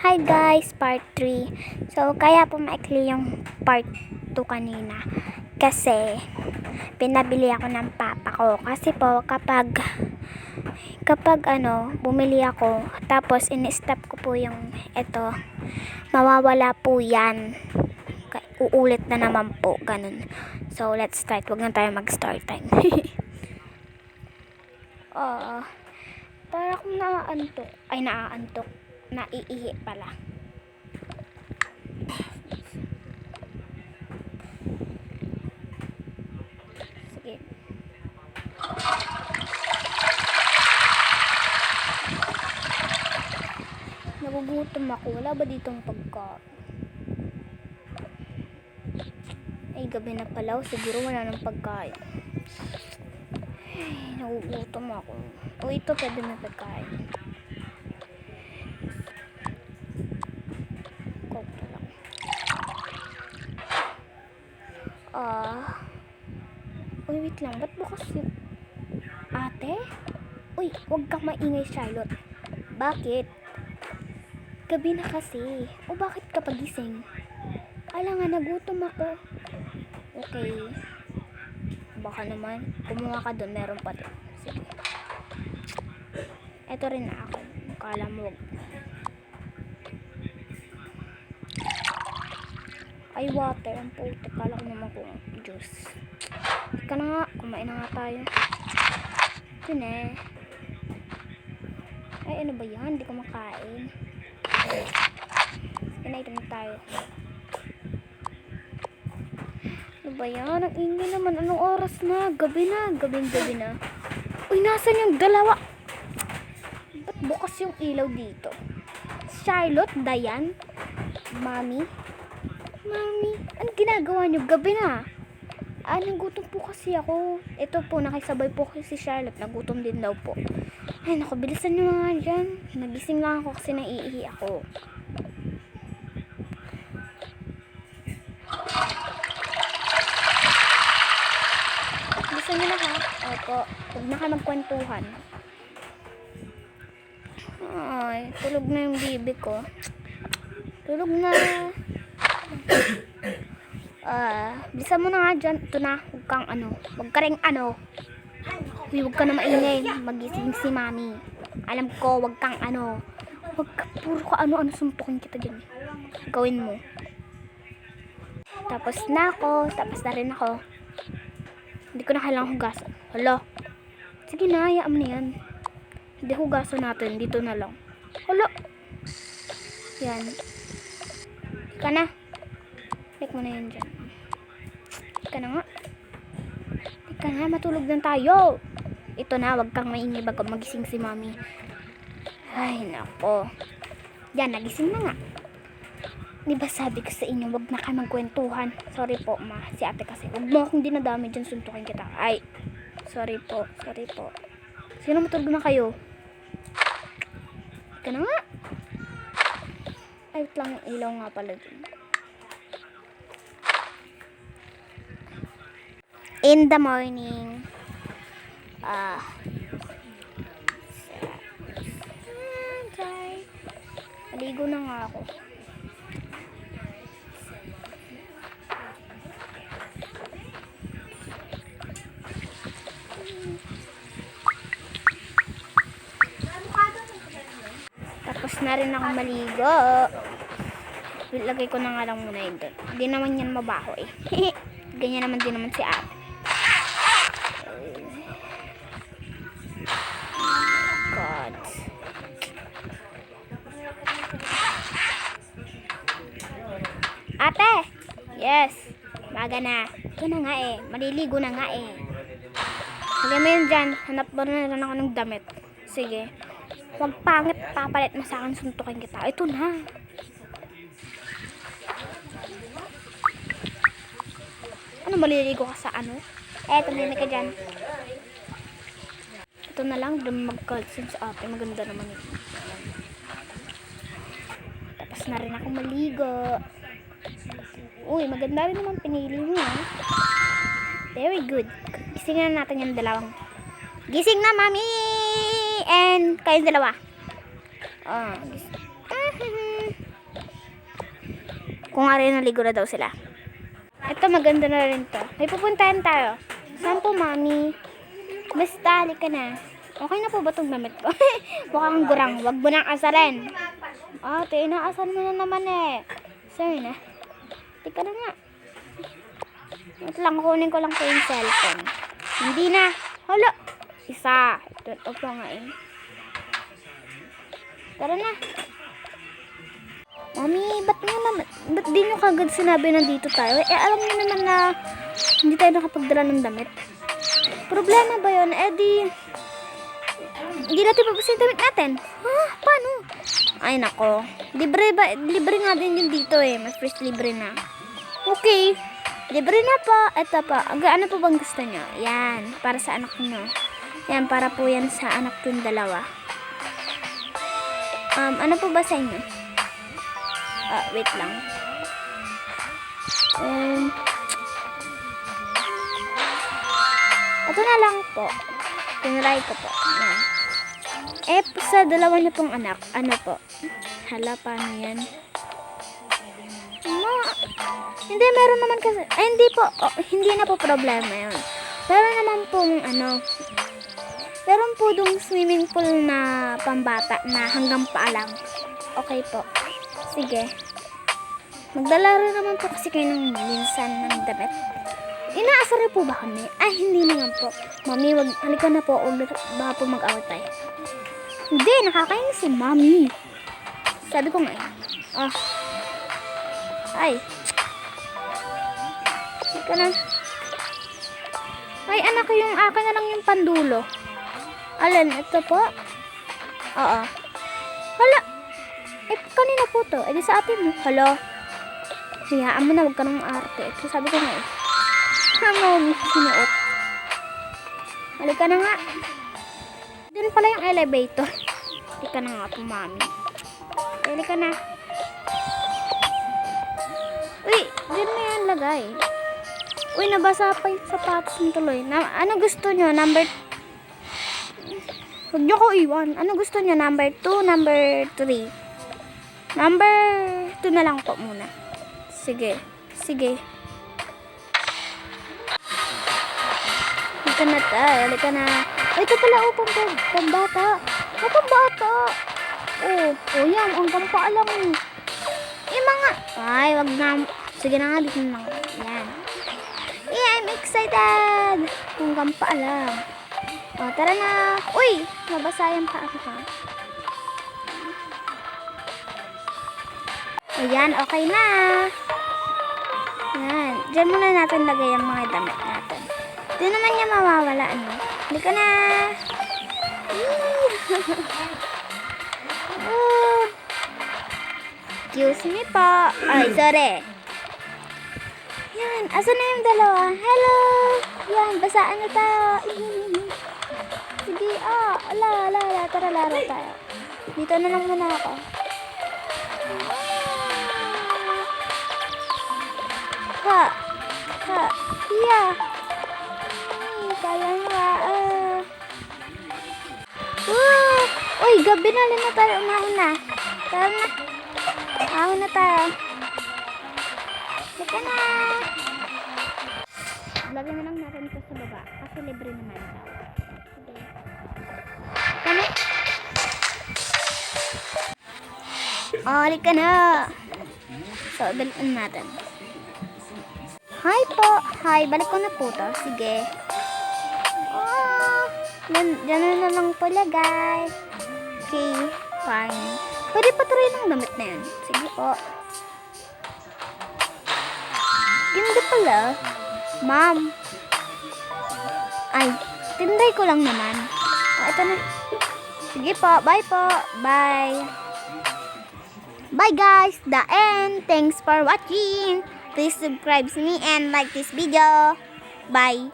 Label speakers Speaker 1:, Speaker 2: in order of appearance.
Speaker 1: Hi guys, part 3. So, kaya po maikli yung part 2 kanina. Kasi, pinabili ako ng papa ko. Kasi po, kapag bumili ako, tapos in-stop ko po yung ito, mawawala po yan. Uulit na naman po, ganun. So, let's start. Huwag na tayo mag-start time. Para akong naaantok. Ay, naaantok. Naiihi pala. Sige. Nagugutom ako. Wala ba ditong pagkain? Ay, gabi na pala. Siguro wala nang pagkain. Ay, nagugutom ako. O, ito pwede may pagkain. Coke lang. Uy, wait lang. Ba't bukas yung... Ate? Uy, huwag kang maingay, Charlotte. Bakit? Gabi na kasi. O, bakit ka pagising? Ala nga, nagutom ako. Okay. Baka naman, kumuha ka doon, meron pa doon. Sige. Ito rin na ako. Kala mo. Ay, water. Ang puti. Kala ko naman kung juice. Ika na nga. Kumain na nga tayo. Ito na. Ay, ano ba yan? Hindi ko makain. Pinaitom na tayo. Ano ba yan? Ang ingay naman. Anong oras na? Gabi na. Gabi na. Uy, nasan yung dalawa? Ba't bukas yung ilaw dito? Charlotte, Dayan, Mami, anong ginagawa nyo? Gabi na. Nagutom po kasi ako. Ito po, nakisabay po kasi si Charlotte. Nagutom din daw po. Ay, naku, bilisan nyo nga dyan. Nagising lang ako kasi naiihi ako. Bilisan nyo na ha. Opo, huwag na kayo magkwentuhan. Ay, tulog na yung bibi ko. Tulog na. Bilisan mo na nga dyan. Ito na, huwag kang huwag ka ring huwag ka na maingay. Magising si Mami. Alam ko, huwag kang huwag ka, puro ka suntukin kita dyan. Gawin mo. Tapos na rin ako. Hindi ko na kailangang hugasan. Hala. Sige na, hayaan mo na yan. Hindi, hugasan natin. Dito na lang. Hala. Yan. Ika na. Like mo na yan dyan. Ika na nga. Ika na, matulog na tayo. Ito na, wag kang maingay bago magising si Mami. Ay, nako. Yan, nagising na nga. Diba sabi ko sa inyo, wag na kayo magkwentuhan. Sorry po, ma. Si ate kasi. Wag mo akong dinadami dyan, suntukin kita. Ay, sorry po. Sino matulog na kayo? Ika na nga. Ay, lang yung ilaw nga pala dyan. In the morning. Maligo na nga ako. Tapos na rin ako maligo. Ilagay ko na nga lang muna yun doon. Hindi naman yan mabaho eh. Ganyan naman din naman si ate. God. Ate! Yes. Maga na. Ito na nga eh. Maliligo na nga eh. Lagay mo yun dyan. Hanap mo na rin ako ng damit. Sige. Huwag pangit. Papalit mo sa akin. Suntukin kita. Ito na. Maliligo ka sa tumimik ka dyan. Ito na lang. Doon mag-calcium sa ate. Maganda naman yun. Tapos na rin ako maligo. Uy, maganda rin naman pinili mo. Very good. Gisingin na natin yung dalawang. Gising na, Mami! And kayong dalawa. Kung nga rin naligo na daw sila. Ito, maganda na rin to. May pupuntahan tayo. Saan po, mami? Basta, halika na. Okay na po ba itong damit ko? Mukhang gurang. Wag mo nang asarin. Ate, inaasan mo na naman eh. Sorry na. Tika na nga. Wait lang, kunin ko lang po yung cellphone. Hindi na. Hala. Isa. Ito po nga eh. Tara na. Mami, ba't di nyo kagad sinabi nandito tayo? Alam niyo naman na hindi tayo nakapagdala ng damit. Problema ba yun? Hindi natin papasok yung damit natin. Paano? Ay, nako. Libre nga din yun dito eh. Mas first libre na. Okay. Libre na po. Ito po. Ano po bang gusto nyo? Yan. Para sa anak nyo. Yan. Para po yan sa anak yung dalawa. Ano po ba sa inyo? Wait lang. Ito na lang po. Tinry ko po. Yan. Sa dalawa niyo pong anak, ano po? Hala, paano yan? Hindi, meron naman kasi. Ay, hindi po. Hindi na po problema yun. Meron naman pong, meron po dong swimming pool na pambata na hanggang paa lang. Okay po. Sige. Magdala rin naman po kasi kayo ng minsan ng damit. Inaasar po ba kami? Ay, hindi naman po. Mami, halika na po. Baka po mag-away tayo. Hindi, nakakainis si Mami. Sabi ko nga eh. Ay. Halika na. Ay, anak, yung akin na lang yung pandulo. Alin, ito po? Oo. Hala. Kanina po to. Di sa atin mo. Hala. Hayaan mo na, wag ka nang arte. Ito sabi ko nga eh. Mo sinuot. Halika na nga. Doon pala yung elevator. Halika na nga po, Mami. Halika na. Uy, dyan mo yan lagay. Uy, nabasa pa yung sapatos mo tuloy. Ano gusto nyo? Huwag nyo ko iwan. Ano gusto nyo? Number 2, number 3? Number 2 na lang po muna. Sige. Sige. Halika na tayo. Halika na. Ay, ito pala. Pambata. Pambata. Yan. Hanggang paa lang. Mga. Ay, wag na. Sige na nga. Dito na lang. Yan. I'm excited. Hanggang paa lang. Tara na. Uy, nabasa yung paa ko. Ayan, okay na. Yan. Diyan muna natin lagay ang mga damit natin. Di naman niya mawawala, ano. Halika na. Excuse me po. Ay, sorry. Yan. Asan na yung dalawa? Hello. Yan, basaan na tayo. Sige, ala. Tara, laro tayo. Dito na lang muna ako. Yeah. Kaya nga. Uy, gabi na lang na tayo. Umahon na. Tara na. Umahon na tayo. Lika na. Lagyan na lang natin ito sa baba. Kasi libre naman ito. Sige. Kano? Halika na. So, dalitan natin. Hi po. Hi, balik ko na po to. Sige. Diyan na lang po lagay. Okay, fine. Pwede pa try ng damit na yan. Sige po. Ganda pala. Ma'am. Ay, tinday ko lang naman. Ito na. Sige po. Bye po. Bye. Bye guys. The end. Thanks for watching. Please subscribe to me and like this video. Bye.